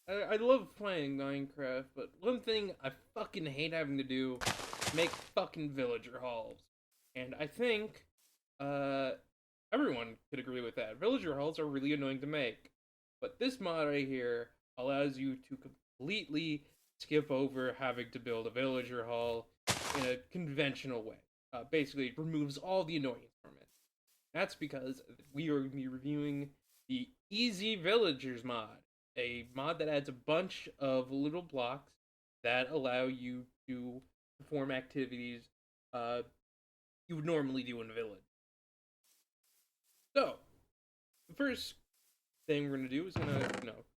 I love playing Minecraft, but one thing I fucking hate having to do is make fucking villager halls. And I think uh everyone could agree with that. Villager halls are really annoying to make. But this mod right here allows you to completely skip over having to build a villager hall in a conventional way. Basically, it removes all the annoyance from it. That's because we are going to be reviewing the Easy Villagers mod, a mod that adds a bunch of little blocks that allow you to perform activities uh, you would normally do in a village. So, the first thing we're gonna do is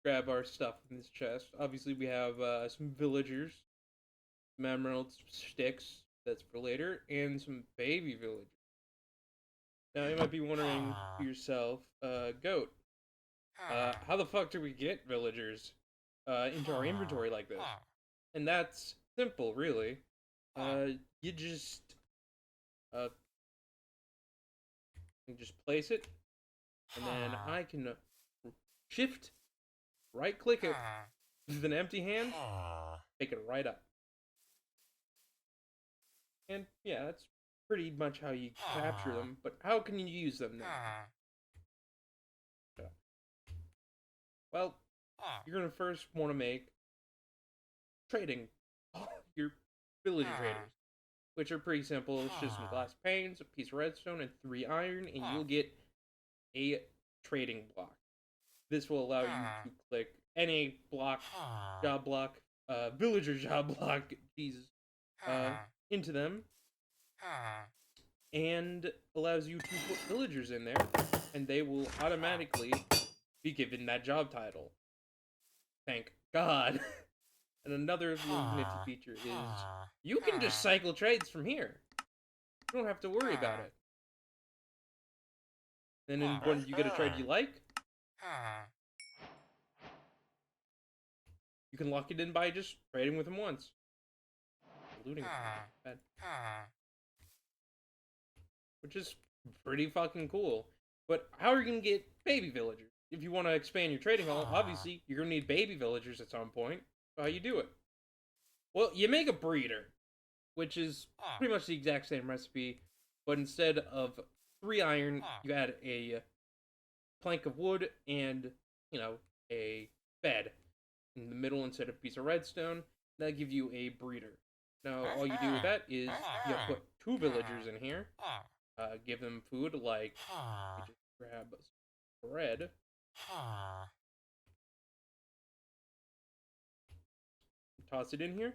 grab our stuff in this chest. Obviously, we have some villagers, some emerald sticks. That's for later, and some baby villagers. Now you might be wondering to yourself, Goat, how the fuck do we get villagers into our inventory like this? And that's simple, really. You uh, just place it, and then I can shift, right click it with an empty hand, pick it right up. And yeah, that's pretty much how you capture them. But how can you use them then? Well, you're gonna first want to make trading your villager traders, which are pretty simple. It's just some glass panes, a piece of redstone, and 3 iron, and you'll get a trading block. This will allow you to click any block, job block, villager job block, Jesus, into them, and allows you to put villagers in there, and they will automatically be given that job title. Thank God. And another little nifty feature is you can just cycle trades from here. You don't have to worry about it. And then when you get a trade you like, you can lock it in by just trading with them once. Looting bad. Which is pretty fucking cool. But how are you gonna get baby villagers? If you want to expand your trading hall, obviously you're gonna need baby villagers at some point. So how you do it? Well, you make a breeder, which is pretty much the exact same recipe, but instead of 3 iron, you add a plank of wood and, a bed in the middle instead of a piece of redstone. That gives you a breeder. Now, all you do with that is you put 2 villagers in here, give them food like, you just grab some bread, toss it in here.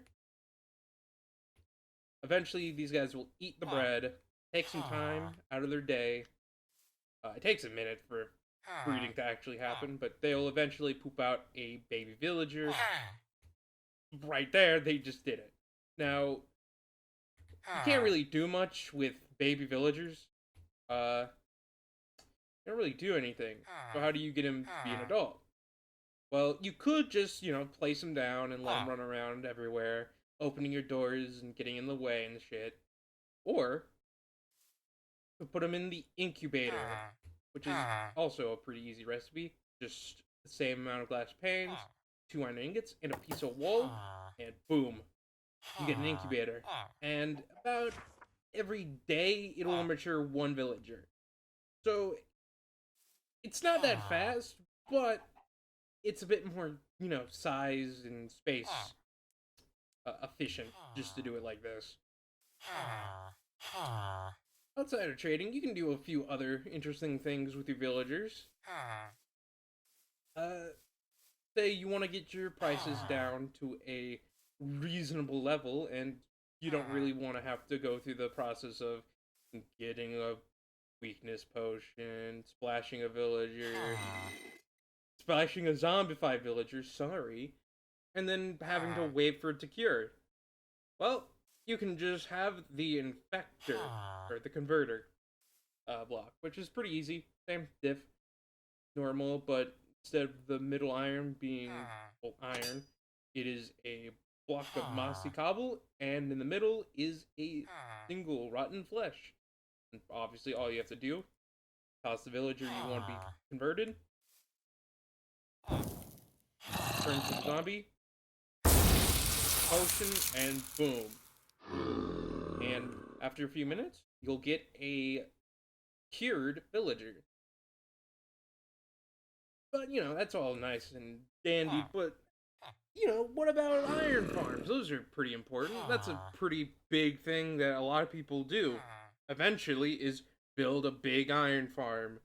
Eventually, these guys will eat the bread, take some time out of their day. It takes a minute for breeding to actually happen, but they'll eventually poop out a baby villager. Right there, they just did it. Now, you can't really do much with baby villagers. You don't really do anything. So how do you get him to be an adult? Well, you could just, place him down and let him run around everywhere, opening your doors and getting in the way and shit. Or, you put him in the incubator, which is also a pretty easy recipe. Just the same amount of glass panes, 2 iron ingots, and a piece of wool, and boom, you get an incubator. And about every day, it'll mature 1 villager. So, it's not that fast, but it's a bit more, size and space efficient just to do it like this. Outside of trading, you can do a few other interesting things with your villagers. Say you want to get your prices down to a reasonable level, and you don't really want to have to go through the process of getting a weakness potion, splashing a villager, splashing a zombified villager, sorry, and then having to wait for it to cure. Well, you can just have the infector, or the converter, block, which is pretty easy. Same diff, normal, but instead of the middle iron being iron, it is a block of mossy cobble, and in the middle is a single rotten flesh. And obviously, all you have to do, toss the villager you want to be converted, turn to the zombie, potion, and boom. And after a few minutes, you'll get a cured villager. But, that's all nice and dandy, but, what about iron farms? Those are pretty important. That's a pretty big thing that a lot of people do. Eventually, is build a big iron farm.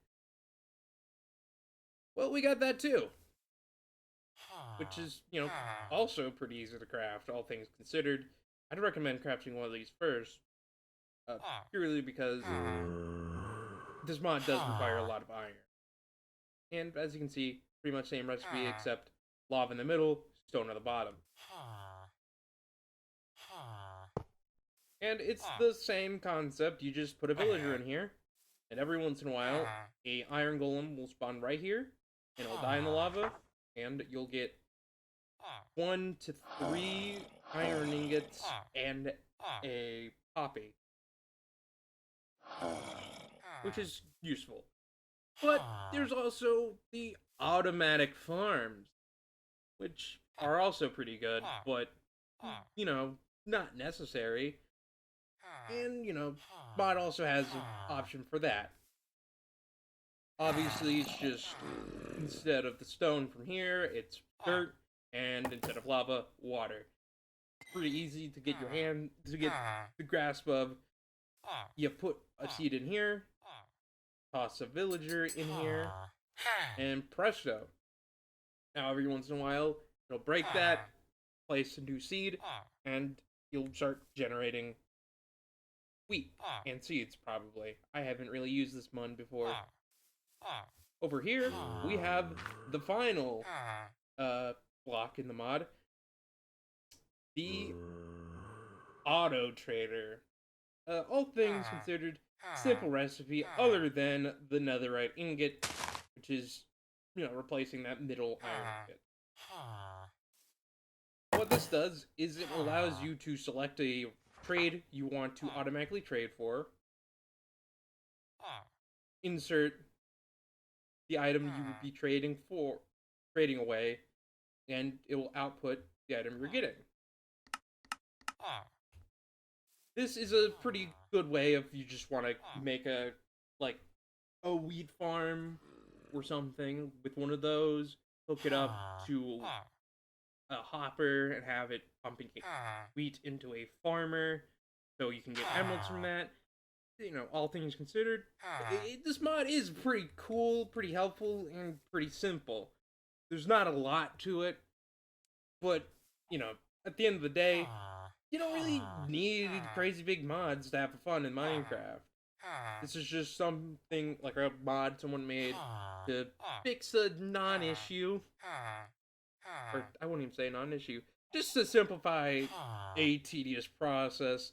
Well, we got that too. Which is, also pretty easy to craft, all things considered. I'd recommend crafting one of these first, purely because this mod does require a lot of iron. And as you can see, pretty much same recipe, except lava in the middle, stone at the bottom. And it's the same concept, you just put a villager in here, and every once in a while, a iron golem will spawn right here, and it'll die in the lava, and you'll get 1 to 3 iron ingots and a poppy, which is useful. But there's also the automatic farms, which are also pretty good, but, not necessary. And, mod also has an option for that. Obviously, it's just, instead of the stone from here, it's dirt, and instead of lava, water. Pretty easy to get the grasp of. You put a seed in here, toss a villager in here, and presto. Now, every once in a while, it'll break that, place a new seed, and you'll start generating wheat and seeds, probably. I haven't really used this mod before. Over here, we have the final block in the mod. The auto trader. All things considered, simple recipe other than the netherite ingot, which is, replacing that middle iron ingot. What this does is it allows you to select a trade you want to automatically trade for, insert the item you would be trading away, and it will output the item you're getting. This is a pretty good way if you just want to make a wheat farm or something with one of those, hook it up to a hopper and have it pumping wheat into a farmer, so you can get emeralds from that. All things considered, this mod is pretty cool, pretty helpful, and pretty simple. There's not a lot to it, but, at the end of the day, you don't really need crazy big mods to have fun in Minecraft. This is just something, like a mod someone made to fix a non-issue. Or, I wouldn't even say non-issue. Just to simplify a tedious process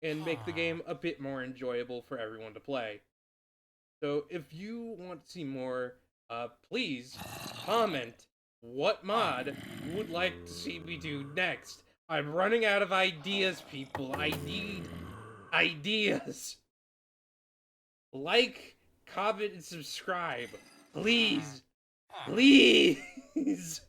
and make the game a bit more enjoyable for everyone to play. So, if you want to see more, please comment what mod you would like to see me do next. I'm running out of ideas, people. I need ideas. Like, comment, and subscribe. Please. Please.